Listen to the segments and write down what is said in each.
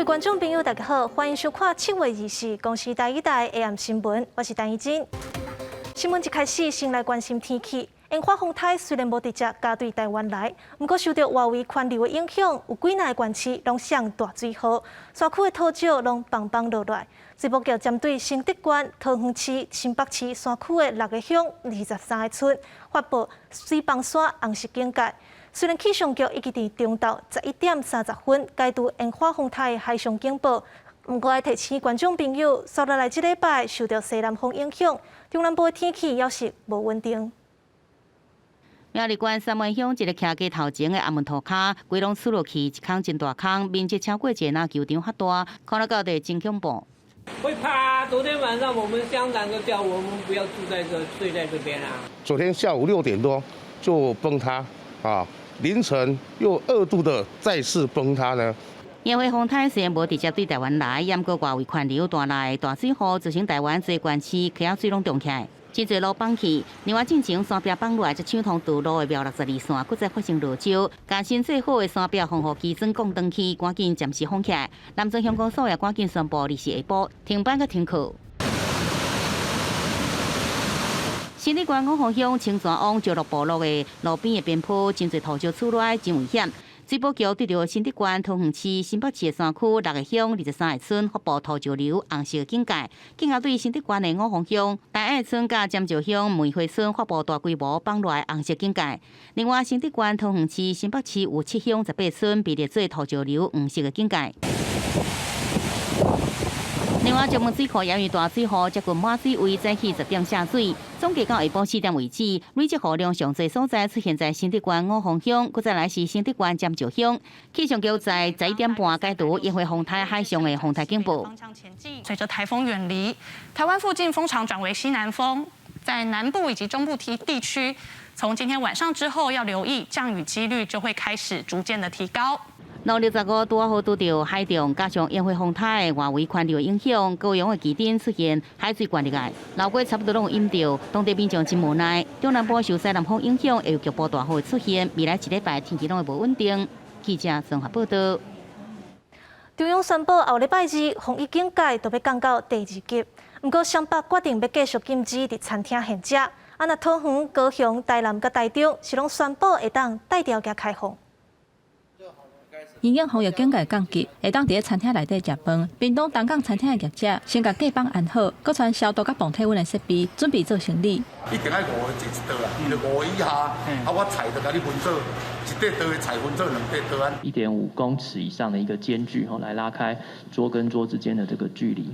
位观众朋友，大家好，欢迎收看7月24公视第一台 AM 新闻，我是陈怡珍。新闻一开始，先来关心天气。烟花风台虽然无直接加对台湾来，不过受到外围环流的影响，有几内县市拢上大水河，山区的土石拢梆梆落来。水务局针对新德县、桃园市、新北市山区的6个乡、23个村发布水崩山红色警戒。虽然气象局已经伫中昼11点30分解除烟花风台的海上警报，不过要提醒观众朋友，接落来这礼拜受到西南风影响，中南部的天气也是无稳定。苗栗县三门乡一个徛街头前的阿门涂骹，规拢出落去一坑真大坑，面积超过一个篮球场遐大，看到到底真恐怖。会怕，昨天晚上我们乡长就叫我们不要住在这，睡在这边啊。昨天下午6点多就崩塌啊，凌晨又2度的再次崩塌呢。烟花风台虽然无直接对台湾来，也毋过外围环流带来大水河，造成台湾多县市溪仔水拢涨起来。真侪路崩去，另外进前山壁崩落来，才抢通道路的苗62线，搁再发生落石，甲新做好的山壁防护基准降登去，赶紧暂时封起来。南庄乡公所也赶紧宣布日时下晡停班佮停课。新德县五湖乡青山往石鹿部落的路边的边坡，真侪土石出来，真危险。水保局对着新德县、桃园市、新北市的山区6个乡、23个村发布土石流红色警戒，更加对新德县的五湖乡、大爱村甲尖石乡梅花村发布大规模崩落红色警戒。另外，新德县、桃园市、新北市有7乡18村被列做土石流黄色的警戒。另外，石门水库也因大水河接近满水位，早起10点下水，总计到下晡4点为止，累积雨量上侪所在出现在新德县五湖乡，佮再来是新德县尖石乡。气象局在11点半解除烟花风台海上的风台警报。随着台风远离，台湾附近风场转为西南风，在南部以及中部地区，从今天晚上之后要留意降雨几率就会开始逐渐的提高。6月15拄好拄到海中，加上烟花风台的外围环流影响，高雄的基点出现海水灌入来，老街差不多拢有淹到，当地民众真无奈。中南部受西南风影响，会有局部大雨出现，未来一礼拜天气拢会无稳定。记者综合报道。中央宣布后礼拜2防疫警戒就要降到第2级，不过湘北决定要继续禁止伫餐厅现食。那桃园、高雄、台南佮台中是拢宣布会当带条件开放。因应防疫警戒降级，会当伫餐厅内底食饭。屏东东港餐厅的业者先甲隔板安好，搁传消毒甲防体温的设备，准备做生意。一定爱5个一桌啦，你就5以下，我菜就甲你分做一块桌的菜分做2块桌安。1.5公尺以上的一个间距来拉开桌跟桌之间的这个距离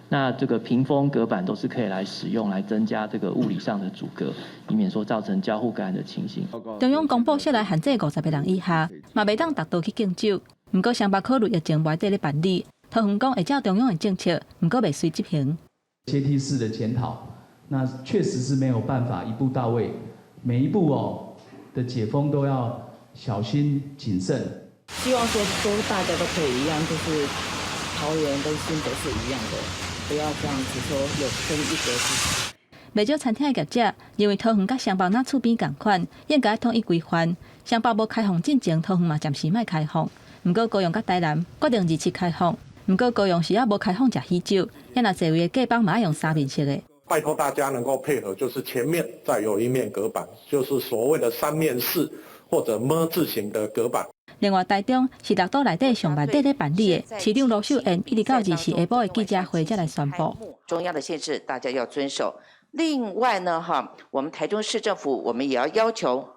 那这个屏风隔板都是可以来使用，来增加这个物理上的阻隔，以免说造成交互感染的情形。中央公布设来限制50个人以下，嘛袂当达到去敬酒。不过湘北考虑疫情外底咧办理，桃园讲会照中央的政策，不过未随执行。阶梯式的检讨，那确实是没有办法一步到位，每一步的解封都要小心谨慎。希望说都大家都可以一样，就是桃园跟新北是一样的。不要这样子说，有分一格制。袂少餐厅的业者认为桃园甲湘北那厝边同款，应该统一规范。湘北无开放进前，桃园嘛暂时莫开放。不过高雄甲台南决定27开放。不过高雄是也无开放食喜酒，也若座位的隔板嘛用3面式的。拜托大家能够配合，就是前面再有一面隔板，就是所谓的3面式或者么字形的隔板。另外，台中是6都内底上万底咧办理的，市长罗秀燕一直到24下晡的记者会才来宣布。中央的限制大家要遵守。另外呢，我们台中市政府我们也要求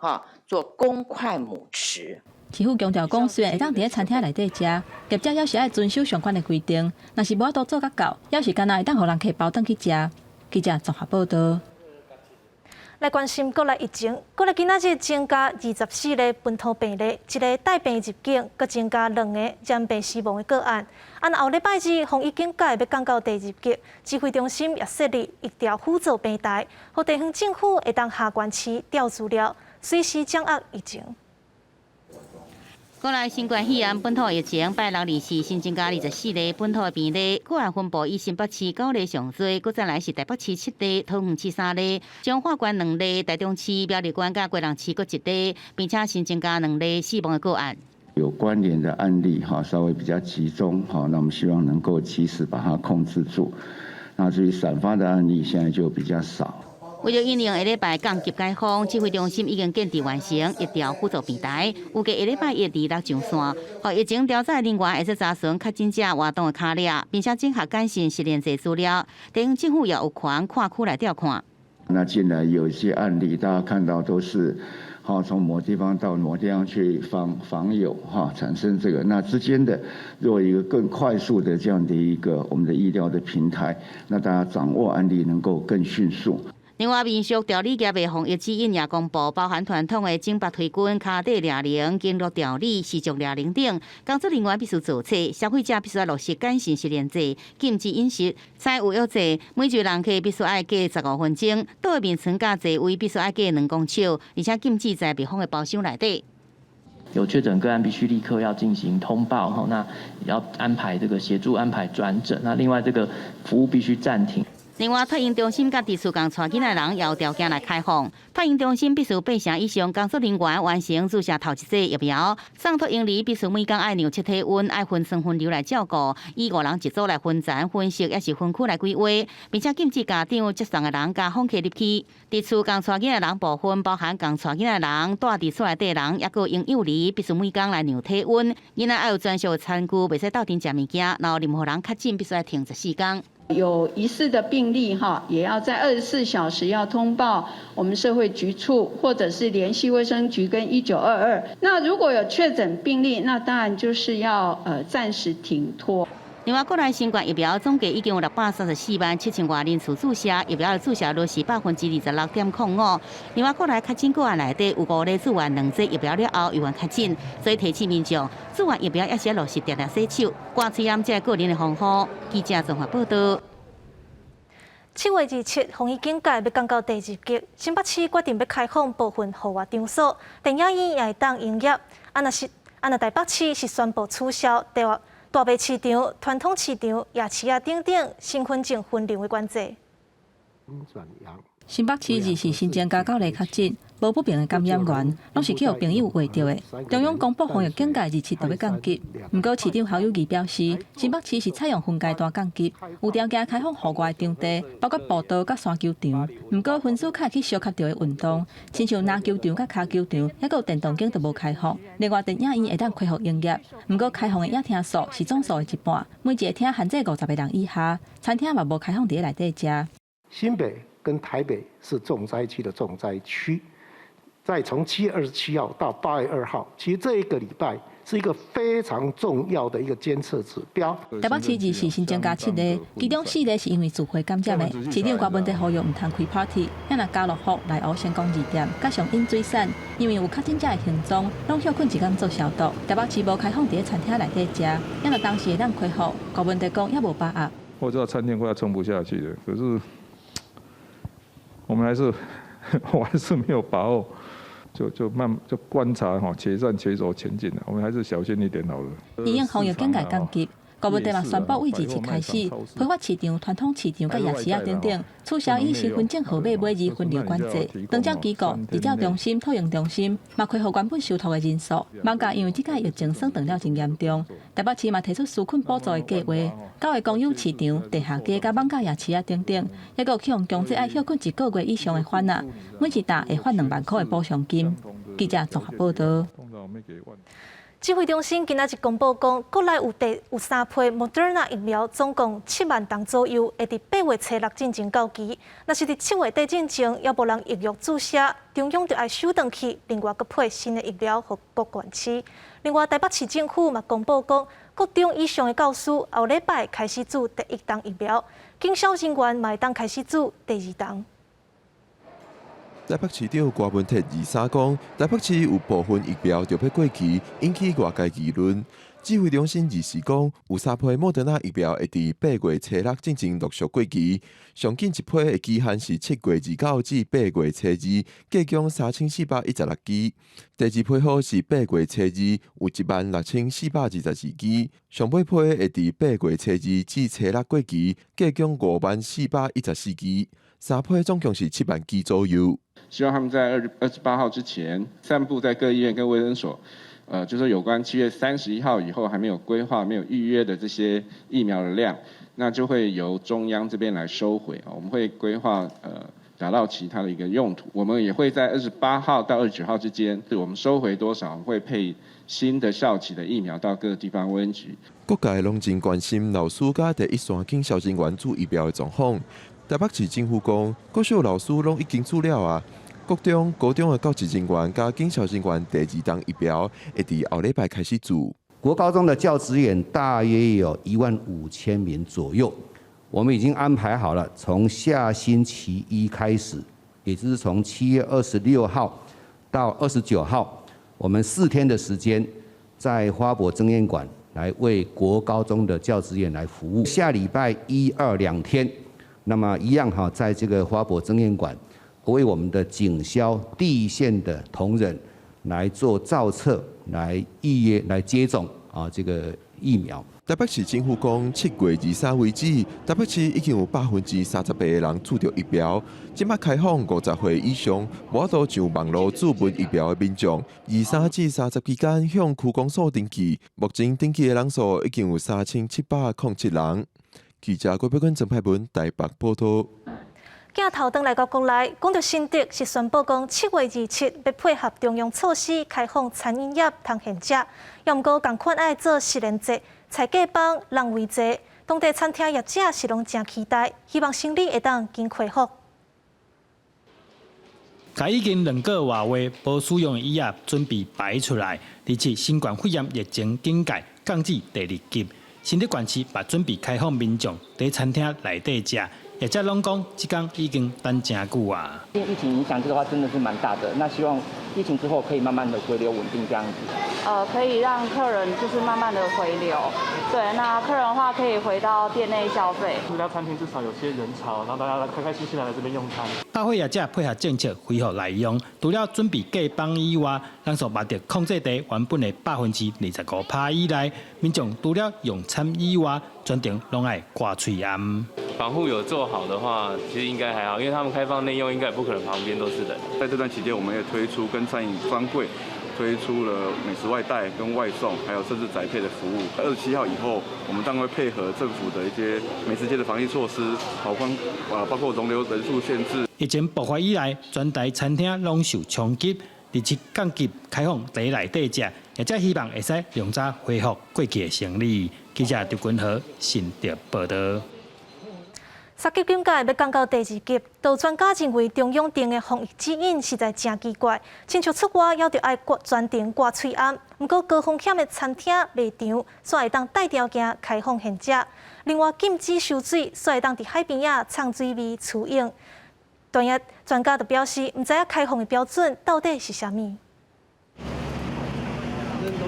做公筷母匙。市府强调讲，虽然会当伫餐厅内底食，业者要是爱遵守相关的规定，若是无法度做甲到，要是干那会当互人客包转去食。记者综合报道。来关心国内疫情，国内今仔日增加24个本土病例，一个带病入境，搁增加2个染病死亡的个案。后礼拜2防疫警戒要降到第2级，指挥中心也设立一条辅助平台，互地方政府会当下关市调资料，随时掌握疫情。国内新冠肺炎本土疫情，拜6、24新增加24例本土病例，个案分布以新北市9例上多，搁再来是台北市7例、桃园市3例、彰化县2例、台中市苗栗县甲基隆市各1例，并且新增加2例死亡的个案。有关联的案例稍微比较集中那我们希望能够及时把它控制住。那至于散发的案例，现在就比较少。为了应应下礼拜降级解封，指挥中心已经建置完成一条辅助平台，预计下礼拜一2上线，让疫情调查人员会使查询确诊者活动的卡列，并且整合简讯实验室资料，地方政府也有权跨区来调看。那近来有一些案例，大家看到都是从某地方到某地方去访友产生这个，那之间的如果一个更快速的这样的一个我们的医疗的平台，那大家掌握案例能够更迅速。另外，民俗调理业的防疫指引也公布，包含传统的正北推滚、卡底抓铃、经络调理、视觉抓铃等，工作人员必须做册，消费者必须要落实简讯实验制，禁止饮食，菜有药剂，每一人客必须要隔15分钟，桌的面床甲座位必须要隔2公尺，而且禁止在密封的包厢内底。有确诊个案必须立刻要进行通报，那也要安排这个协助安排转诊，那另外这个服务必须暂停。另外，托婴中心甲伫厝共带囡仔人也有条件来开放。托婴中心必须8成以上工作人员完成注射头一剂疫苗。送托婴儿必须每天爱量测体温，爱分双分流来照顾，以5人一组来分层分析，也是分区来规划，并且禁止家长接送的人甲访客入去。伫厝共带囡仔人部分，包含共带囡仔人、住伫厝内底人，也有婴幼儿，必须每天来量体温。囡仔爱有专属的餐具，袂使斗阵食物件，然后任何人确诊必须要停14天。有疑似的病例也要在24小时要通报我们社会局处，或者是联系卫生局跟1922。那如果有确诊病例，那当然就是要暂时停托。另外，国内新冠疫苗总计已经有634万7千多人次注射，疫苗的注射率是26.05%。另外，国内确诊个案内底有5例做完2剂疫苗了后又确诊，所以提醒民众做完疫苗也是要落实定定洗手、挂嘴掩这个人的防护。记者综合报道。7月27日，防疫警戒要降到第2级，新北市决定要开放部分户外场所，电影院也会当营业。若台北市是宣布取消大卖市场、传统市场、夜市啊等等身份证分流的管制。新北市日是新增加9例确诊，无不明的感染源，拢是叫朋友画到的。中央公布防疫警戒日期就要降级，不过市长侯友宜表示，新北市是采用分阶段降级，有条件开放户外场地，包括步道、甲山球场。不过分数卡去小较着的运动，亲像篮球场、甲骹球场，还有电动间都无开放。另外，电影院会当恢复营业，不过开放的影厅数是总数的一半，每一个厅限制50个人以下。餐厅嘛无开放伫内底食。新北跟台北是重灾区的重灾区，在从7月27号到8月2号，其实这一个礼拜是一个非常重要的一个监测指标。台北市日是新增加7例，其中4例是因为聚会感染的。市长关门地呼吁唔通开 party， 也若家乐福、内湖先讲2点，加上饮水产，因为有确诊者的行踪，拢休困1天做消毒。台北市无开放伫餐厅内底食，也若当时会当开放，关门地讲也无把握。我知道餐厅快要撑不下去了，可是我还是没有把握，就观察且战且走前进的，我们还是小心一点好了。医院防疫警戒降级，高文地嘛宣布，为2日开始，批发市场、传统市场、甲夜市啊等等，取消以身份证号码每日分流管制。长照机构、治疗中心、托婴中心嘛恢复原本收托的人数。网价因为这届疫情升长了真严重，台北市嘛提出纾困补助的计划，9个公有市场、地下街、甲网价夜市啊等等，还有向强制爱休困1个月以上的犯啊，每一单会发2万块的补偿金。记者综合报道。指挥中心今仔日公布讲，国内有3批 Moderna 疫苗，总共7万吨左右，会伫8月初6进行到期。若是伫7月底进前，要无人预约注射，中央就要收回去，另外佮配新的疫苗予各县市。另外，台北市政府嘛公布讲，国中以上的教师后礼拜开始注第1档疫苗，警消人员嘛会当开始注第2档。台北市长郭文铁23讲，台北市有部分疫苗就要过期，引起外界议论。指挥中心24讲，有3批莫德纳疫苗会伫8月初6进行陆续过期，上近一批的期限是7月29至8月初2，计共3416支；第2批号是8月初2，有16424支；上尾批会伫8月初2至初6过期，计共54414支。3批总共是7万支左右。希望他们在28号之前散布在各医院跟卫生所，就是有关7月31号以后还没有规划、没有预约的这些疫苗的量，那就会由中央这边来收回。我们会规划打到其他的一个用途。我们也会在28号到29号之间，我们收回多少，会配新的效期的疫苗到各个地方卫生局。各界拢真关心老师甲第一线警消人员注疫苗的状况。台北市政府讲，各校老师拢已经注了啊。国中、高中的教职人员加警消人员第2档疫苗会伫后礼拜开始注。国高中的教职员大约有15000名左右，我们已经安排好了，从下星期一开始，也就是从7月26号到29号，我们4天的时间，在花博增验馆来为国高中的教职员来服务。下礼拜1、2、2天，那么一样哈，在这个花博增验馆。为我们的警消第一线的同仁来做造册、来预约、来接种这个疫苗。台北市政府讲，7月23为止，台北市已经有38%的人注着疫苗。即摆开放50岁以上，无法度上网络注文疫苗的民众，23至30期间向区公所登记。目前登记的人数已经有3707人。记者郭碧君、郑派文台北报道。镜头转来到国内，讲到新竹是宣布讲7月27要配合中央措施开放餐饮业通限制，又毋过同款爱做实验制，菜价帮人为济，当地餐厅业者是拢真期待，希望生理会当经恢复。甲已经2个月无使用的椅仔准备摆出来，而且新冠肺炎疫情警戒降至第2级，新竹县市把准备开放民众在餐厅内底食。业者拢讲，这天已经等真久啊。疫情影响这个话真的是蛮大的，那希望疫情之后可以慢慢的回流稳定这样子。可以让客人就是慢慢的回流，对，那客人的话可以回到店内消费。这家餐厅至少有些人潮，然后大家开开心心来这边用餐。大会业者配合政策恢复来用，除了准备价帮以外，人数嘛着控制在原本的25%以内。民众除了用餐以外，全程拢爱挂嘴暗。防护有做好的话，其实应该还好，因为他们开放内用，应该也不可能旁边都是人。在这段期间，我们也推出跟餐饮专柜推出了美食外带跟外送，还有甚至宅配的服务。27号以后，我们当然会配合政府的一些美食街的防疫措施，包括容留人数限制。疫情爆发以来，全台餐厅拢受冲击。27降级开放在内底食，也则希望会使量早恢复过去的生理。记者刘君豪新竹报道。三级警戒要降到第2级，有专家认为中央定的防疫指引实在真奇怪，亲像出外要着爱专程挂嘴暗，不过高风险的餐厅、卖场煞会当带条件开放限制。另外禁止收水，煞会当伫海边仔畅水味取用。专家就表示，唔知影开放的标准到底是啥物。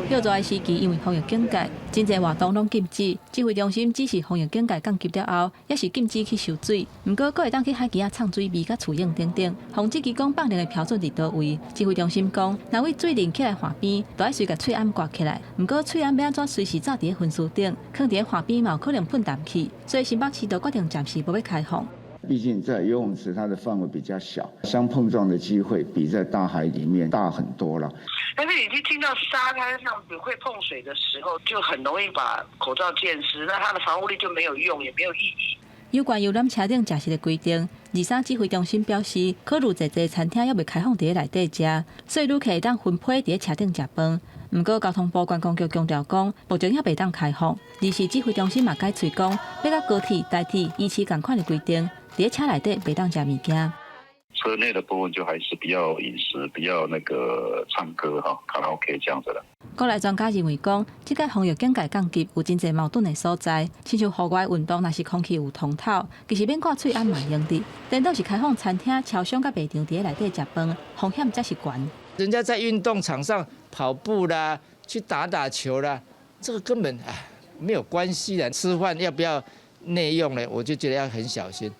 热热的时期，因为防疫警戒，真侪活动拢禁止。指挥中心只是防疫警戒降级了后，也是禁止去收水。不过，阁会当去海边仔畅水味、甲取用等等。防治机关放定的标准伫倒位？指挥中心讲，若为水淋起来河边，就爱随甲喙暗挂起来。不过，喙暗要安怎随时罩伫分丝顶，放伫河边嘛有可能喷氮气，所以新北市就决定暂时无要开放。毕竟在游泳池，它的范围比较小，相碰撞的机会比在大海里面大很多了。但是已经进到沙滩上会碰水的时候，就很容易把口罩溅湿，那它的防护力就没有用，也没有意义。有关游览车顶食食的规定，23指挥中心表示，考虑侪餐厅还未开放伫内底食，所以旅客会当分批伫车顶食饭。不过，交通部观光局强调讲，目前还未当开放。24指挥中心嘛解释讲，要甲高铁、台铁依次同款的规定，伫车内底袂当食物件。车内的部分就还是不要饮食，不要唱歌卡拉 OK 这样子的。国内专家认为讲，这个防疫警戒降级有真侪矛盾的所在，亲像户外运动，若是空气有通透，其实免挂喙暗嘛用的。但都是开放餐厅、超商甲卖场伫内底食饭，风险才是悬。人家在运动场上跑步啦，去打球啦，这个根本没有关系的。吃饭要不要内用呢？我就觉得要很小心。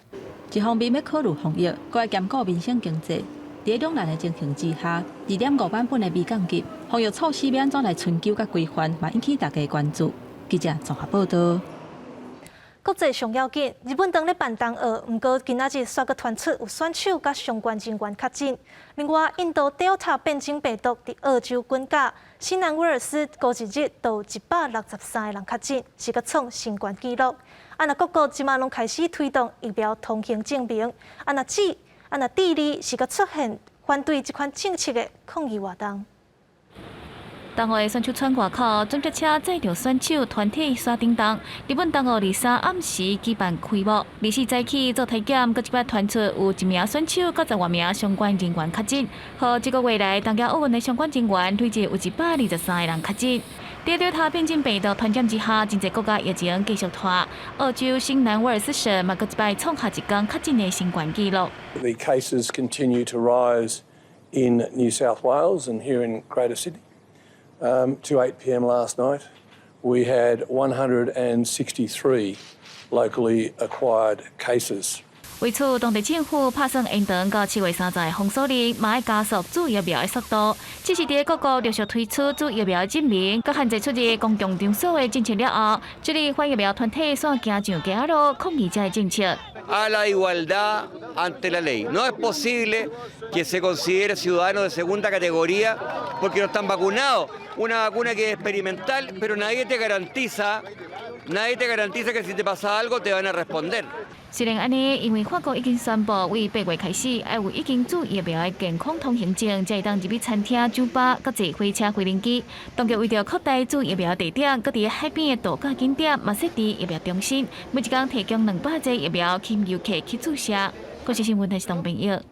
一方面要考虑防疫，搁要兼顾民生经济。在两难的情形之下，2.5版本的未降级，防疫措施要安怎来寻求甲规范，嘛引起大家关注。记者综合报道。国际上要紧，日本当咧办冬奥，不过今仔日煞个传出有选手甲相关人员确诊。另外，印度 Delta 变种病毒伫澳洲滚架，新南威尔斯过一日都有163个人确诊，是个创新冠纪录。那各国即马拢开始推动疫苗通行证明。那智利是个出现反对这款政策的抗议活动。冬奥的选手村外口，装甲车载着选手团体刷叮当。日本冬奥23暗时举办开幕，24早起做体检，搁一摆传出有1名选手、搁10多名相关人员确诊。和这个月来东京奥运的相关人员累计有123个人确诊。在Delta变种病毒传染之下，真侪国家疫情继续拖。澳洲新南威尔斯省嘛，搁一摆创下一天确诊的新冠纪录。The cases continue to rise in New South Wales and here in Greater Sydney. To 8 p.m. last night, we had 163 locally acquired cases. 为此，当地政府打算延长到7月30日封锁令，嘛要加速注疫苗的速度。这是在各国陆续推出注疫苗证明、佮限制出入公共场所的政策了后，这里反疫苗团体煞行上街路抗议这个政策。A la igualdad ante la ley. No es posible que se considere ciudadanos de segunda categoría porque no están vacunados. Una vacuna que es experimental, pero nadie te garantiza que si te pasa algo te van a responder. 虽然安尼，因为法国已经宣布，为8月开始，要有已经注疫苗的健康通行证，才会当入去餐厅、酒吧、佮坐火车、飞轮机。当局为着扩大注疫苗地点，佮伫海边的度假景点，嘛设置疫苗中心，每一天提供200剂疫苗，吸游客去注射。国际新闻台是唐朋友。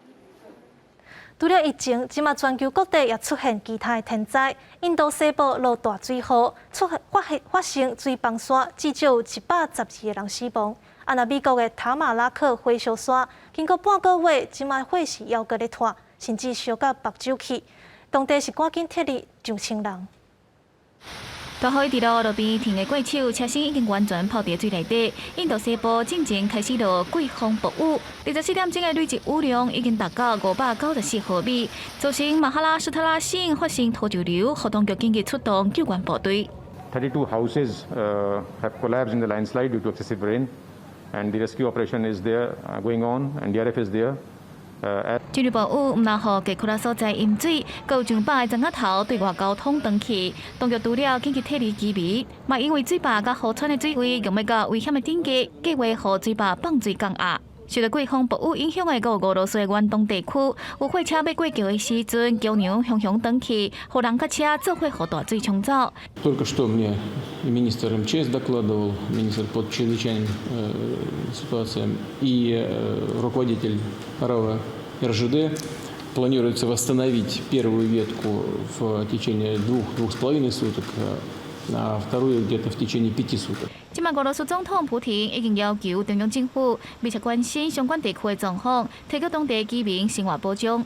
除了疫情，即马全球各地也出现其他的天灾。印度西部落大水雨，发生水崩山，至少有112个人死亡。那美国的塔马拉克火烧山，经过半个月，即马火势犹阁咧拖，甚至烧到目睭去。当地是赶紧撤离上千人。大雨一直落，路边停的怪手，车身已经完全泡伫水内底。印度西部进前开始落季风暴雨，24点钟的累积雨量已经达到594毫米，造成马哈拉施特拉省发生土石流，和当局紧急出动救援部队。32 houses have collapsed in the landslide due to excessive rain, and the rescue operation is there going on, and the RF is there. 进入暴雨，唔能互隔缺所在淹水，有上百个庄仔头对外交通断去。当局除了紧急撤离居民，嘛因为水坝甲河川的水位用要到危险的等级，计划互水坝放水降压。受到季风暴雨影响的，有俄罗斯的远东地区，有火车要过桥的时阵，桥梁熊熊断去，互人甲车做伙互大水冲走。Только что мне министр МЧС докладывал, министр по чрезвычайным ситуациям и руководитель РАО РЖД. Планируется восстановить первую ветку в течение 2-2,5 суток, а вторую где-то в течение 5 суток. 今麦俄罗斯总统普廷已经要求中央政府密切关心相关地区的状况，提供当地居民生活保障。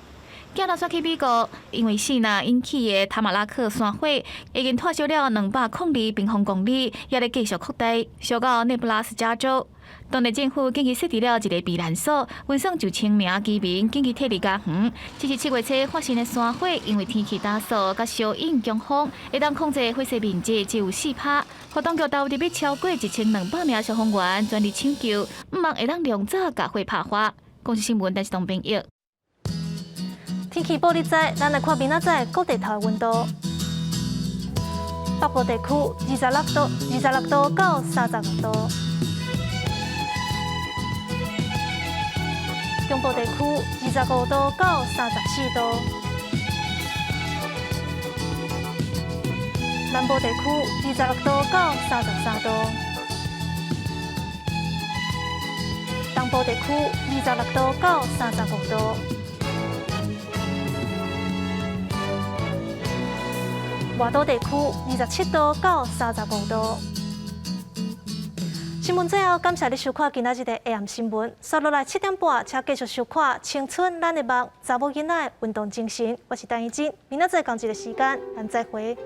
行到山去美国，因为死难引起的塔马拉克山火已经拖烧了202平方公里，也在继续扩大，烧到内布拉斯加州。当地政府紧急设置了一个避难所，运送9000名居民紧急撤离家园。这是7月初发生的山火，因为天气打扫甲烧引强风，会当控制火势面积只有4%。和当局投入要超过1200名消防员全力抢救，唔望会当量早甲火拍花。公司新闻台是唐平玉。天气报你知，咱来看明仔载各地头的温度。北部地区26度到36度。中部地区25度到34度，南部地区26度到33度，东部地区26度到35度，外岛地区27度到35度。新闻最后，感谢你收看今仔日的 AM 新闻。刷落来7点半，请继续收看《青春咱的梦》查某囡仔的运动精神。我是陈怡真，明仔载同一个时间，咱再会。